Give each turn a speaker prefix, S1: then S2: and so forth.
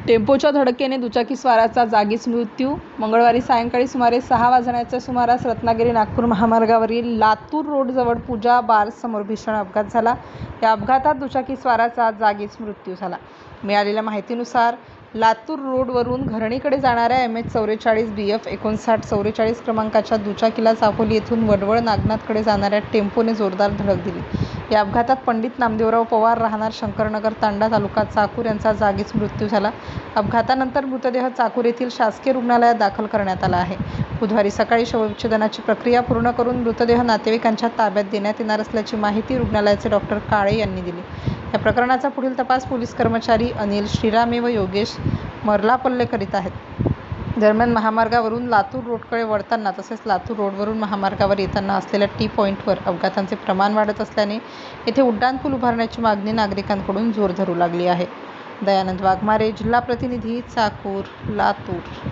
S1: टेम्पोच्या धडकेने दुचाकीस्वाराचा जागीच मृत्यू. मंगळवारी सायंकाळी सुमारे 6 वाजण्याच्या सुमारास रत्नागिरी-नागपूर महामार्गावरील लातूर रोडजवळ पूजा बारसमोर भीषण अपघात झाला. या अपघातात दुचाकीस्वाराचा जागीच मृत्यू झाला. मिळालेल्या माहितीनुसार लातूर रोडवरून घरणीकडे जाणाऱ्या MH44 BF 5944 क्रमांकाच्या दुचाकीला चापोली येथून वडवळ नागनाथकडे जाणाऱ्या टेम्पोने जोरदार धडक दिली. या अपघातात पंडित नामदेवराव पवार राहणार शंकरनगर तांडा तालुका चाकूर यांचा जागीच मृत्यू झाला. अपघातानंतर मृतदेह चाकूर येथील शासकीय रुग्णालयात दाखल करण्यात आला आहे. बुधवारी सकाळी शवविच्छेदनाची प्रक्रिया पूर्ण करून मृतदेह नातेवाईकांच्या ताब्यात देण्यात येणार असल्याची माहिती रुग्णालयाचे डॉक्टर काळे यांनी दिली. या प्रकरणाचा पुढील तपास पोलीस कर्मचारी अनिल श्रीरामे व योगेश मर्लापल्ले करीत आहेत. दरम्यान महामार्गावरून लातूर रोडकडे वळताना तसेच लातूर रोडवरून महामार्गावर येताना असलेल्या टी पॉईंटवर अपघातांचे प्रमाण वाढत असल्याने येथे उड्डाणपूल उभारण्याची मागणी नागरिकांकडून जोर धरू लागली आहे. दयानंद वाघमारे, जिल्हा प्रतिनिधी, चाकूर, लातूर.